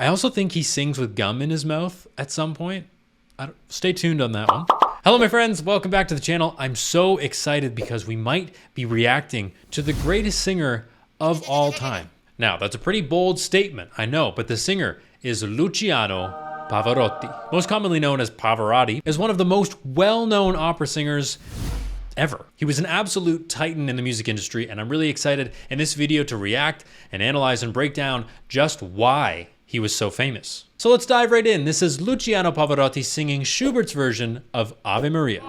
I also think he sings with gum in his mouth at some point. Stay tuned on that one. Hello, my friends. Welcome back to the channel. I'm so excited because we might be reacting to the greatest singer of all time. Now, that's a pretty bold statement, I know, but the singer is Luciano Pavarotti. Most commonly known as Pavarotti, is one of the most well-known opera singers ever. He was an absolute titan in the music industry, and I'm really excited in this video to react and analyze and break down just why he was so famous. So let's dive right in. This is Luciano Pavarotti singing Schubert's version of Ave Maria.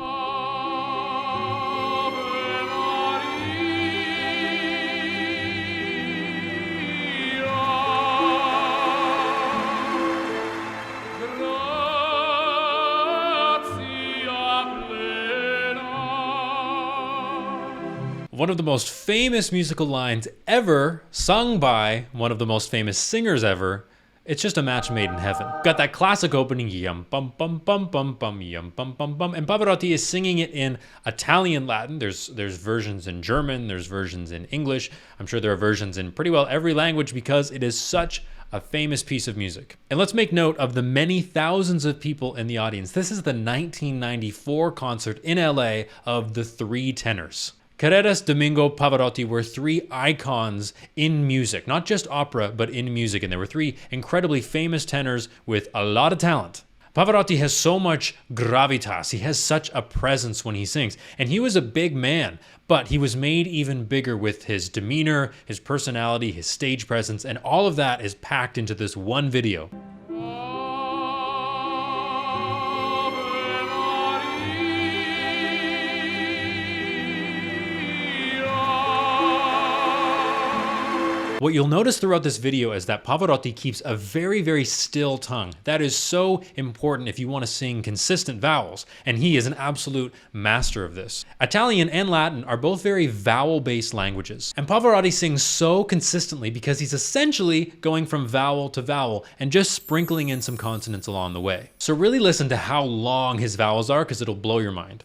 One of the most famous musical lines ever, sung by one of the most famous singers ever. It's just a match made in heaven. Got that classic opening, yum bum bum bum bum bum yum bum bum bum, and Pavarotti is singing it in Italian Latin. There's versions in German, there's versions in English. I'm sure there are versions in pretty well every language because it is such a famous piece of music. And let's make note of the many thousands of people in the audience. This is the 1994 concert in LA of the three tenors. Carreras, Domingo, Pavarotti were three icons in music, not just opera, but in music. And there were three incredibly famous tenors with a lot of talent. Pavarotti has so much gravitas. He has such a presence when he sings. And he was a big man, but he was made even bigger with his demeanor, his personality, his stage presence, and all of that is packed into this one video. What you'll notice throughout this video is that Pavarotti keeps a very, very still tongue. That is so important if you want to sing consistent vowels, and he is an absolute master of this. Italian and Latin are both very vowel-based languages, and Pavarotti sings so consistently because he's essentially going from vowel to vowel and just sprinkling in some consonants along the way. So really listen to how long his vowels are because it'll blow your mind.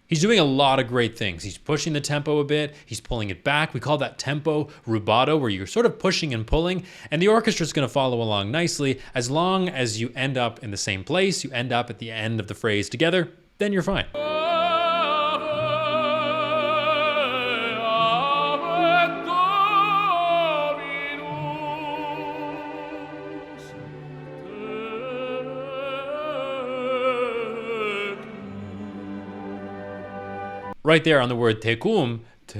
He's doing a lot of great things. He's pushing the tempo a bit. He's pulling it back. We call that tempo rubato, where you're sort of pushing and pulling, and the orchestra's going to follow along nicely. As long as you end up in the same place, you end up at the end of the phrase together, then you're fine. Right there on the word tecum, tecum.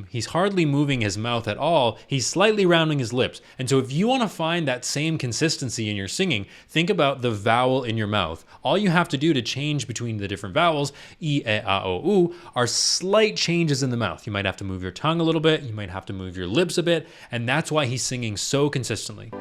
He's hardly moving his mouth at all. He's slightly rounding his lips. And so if you want to find that same consistency in your singing, think about the vowel in your mouth. All you have to do to change between the different vowels, I, E, A, O, U, are slight changes in the mouth. You might have to move your tongue a little bit. You might have to move your lips a bit. And that's why he's singing so consistently.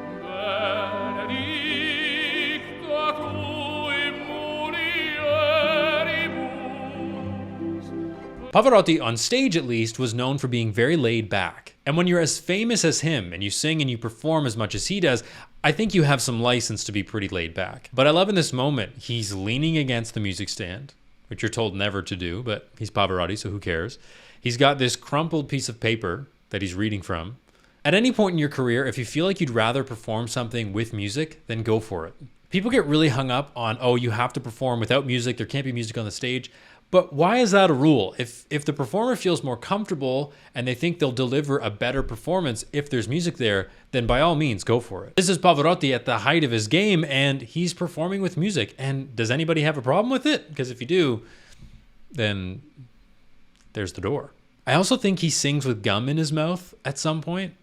Pavarotti, on stage at least, was known for being very laid back. And when you're as famous as him and you sing and you perform as much as he does, I think you have some license to be pretty laid back. But I love in this moment, he's leaning against the music stand, which you're told never to do, but he's Pavarotti, so who cares? He's got this crumpled piece of paper that he's reading from. At any point in your career, if you feel like you'd rather perform something with music, then go for it. People get really hung up on, oh, you have to perform without music, there can't be music on the stage. But why is that a rule? If the performer feels more comfortable and they think they'll deliver a better performance if there's music there, then by all means, go for it. This is Pavarotti at the height of his game, and he's performing with music. And does anybody have a problem with it? Because if you do, then there's the door. I also think he sings with gum in his mouth at some point.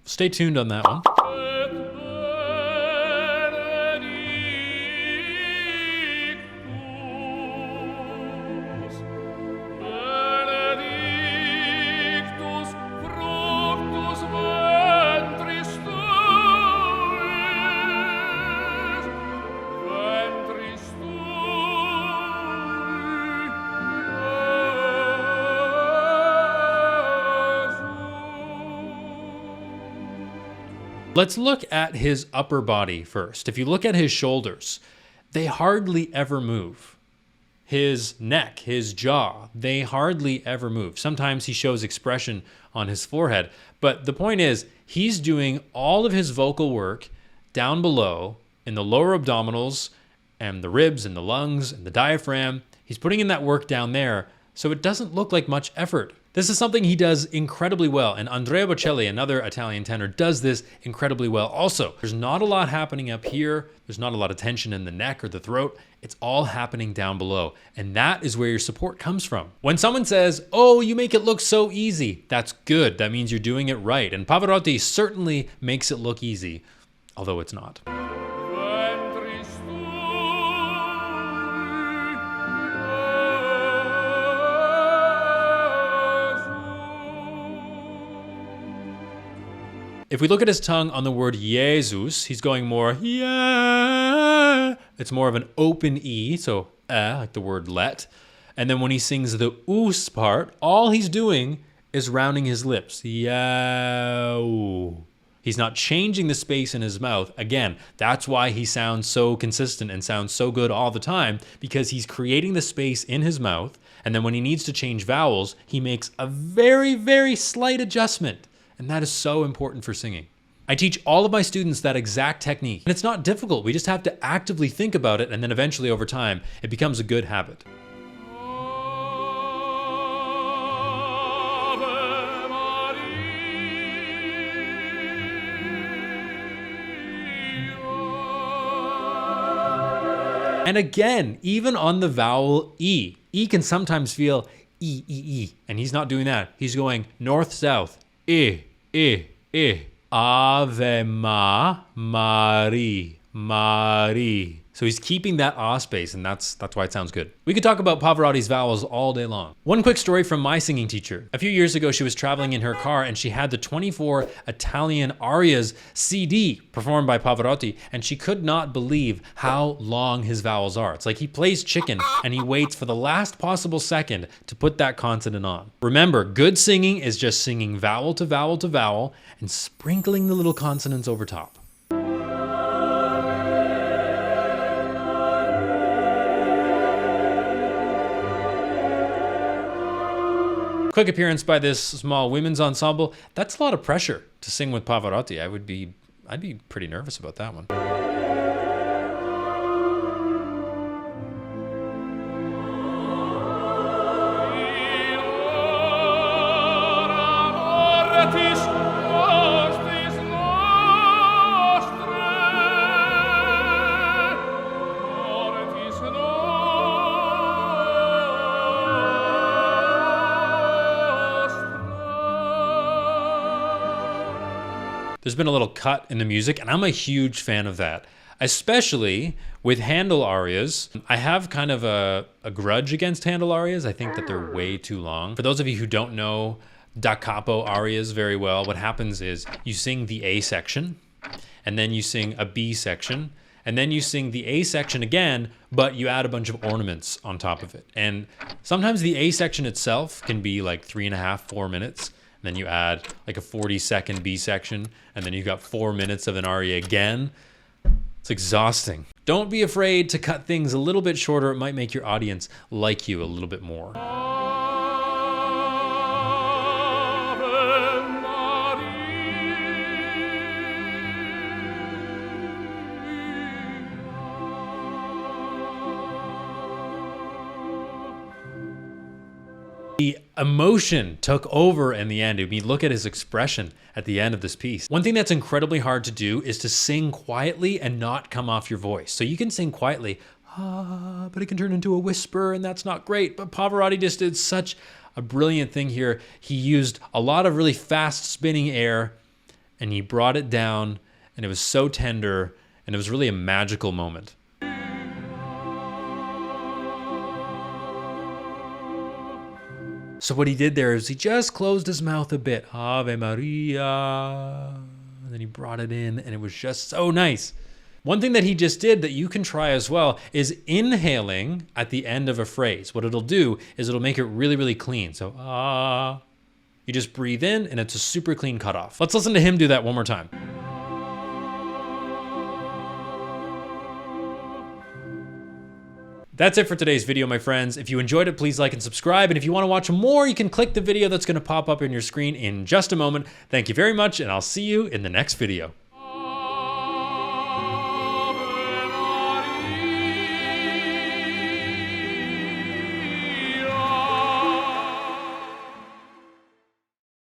Stay tuned on that one. Let's look at his upper body first. If you look at his shoulders, they hardly ever move. His neck, his jaw, they hardly ever move. Sometimes he shows expression on his forehead. But the point is, he's doing all of his vocal work down below in the lower abdominals and the ribs and the lungs and the diaphragm. He's putting in that work down there, so it doesn't look like much effort. This is something he does incredibly well, and Andrea Bocelli, another Italian tenor, does this incredibly well also. There's not a lot happening up here. There's not a lot of tension in the neck or the throat. It's all happening down below, and that is where your support comes from. When someone says, "Oh, you make it look so easy," that's good. That means you're doing it right, and Pavarotti certainly makes it look easy, although it's not. If we look at his tongue on the word Jesus, he's going more, yeah. It's more of an open E, so like the word let. And then when he sings the us part, all he's doing is rounding his lips. Yeah. He's not changing the space in his mouth. Again, that's why he sounds so consistent and sounds so good all the time, because he's creating the space in his mouth. And then when he needs to change vowels, he makes a very, very slight adjustment. And that is so important for singing. I teach all of my students that exact technique. And it's not difficult. We just have to actively think about it, and then eventually over time, it becomes a good habit. And again, even on the vowel E, E can sometimes feel E, E, E. And he's not doing that. He's going north, south, E, E, E. Ave Maria, Maria. So he's keeping that ah space, and that's why it sounds good. We could talk about Pavarotti's vowels all day long. One quick story from my singing teacher. A few years ago, she was traveling in her car, and she had the 24 Italian arias CD performed by Pavarotti, and she could not believe how long his vowels are. It's like he plays chicken, and he waits for the last possible second to put that consonant on. Remember, good singing is just singing vowel to vowel to vowel, and sprinkling the little consonants over top. Quick appearance by this small women's ensemble. That's a lot of pressure to sing with Pavarotti. I'd be pretty nervous about that one. There's been a little cut in the music, and I'm a huge fan of that, especially with Handel arias. I have kind of a grudge against Handel arias. I think that they're way too long. For those of you who don't know da capo arias very well, what happens is you sing the A section, and then you sing a B section, and then you sing the A section again, but you add a bunch of ornaments on top of it. And sometimes the A section itself can be like 3.5, 4 minutes. Then you add like a 40-second B section, and then you've got 4 minutes of an aria again. It's exhausting. Don't be afraid to cut things a little bit shorter. It might make your audience like you a little bit more. The emotion took over in the end. I mean, look at his expression at the end of this piece. One thing that's incredibly hard to do is to sing quietly and not come off your voice. So you can sing quietly, but it can turn into a whisper, and that's not great. But Pavarotti just did such a brilliant thing here. He used a lot of really fast spinning air, and he brought it down, and it was so tender, and it was really a magical moment. So what he did there is he just closed his mouth a bit. Ave Maria. And then he brought it in, and it was just so nice. One thing that he just did that you can try as well is inhaling at the end of a phrase. What it'll do is it'll make it really, really clean. So, you just breathe in, and it's a super clean cutoff. Let's listen to him do that one more time. That's it for today's video, my friends. If you enjoyed it, please like and subscribe. And if you want to watch more, you can click the video that's going to pop up on your screen in just a moment. Thank you very much, and I'll see you in the next video.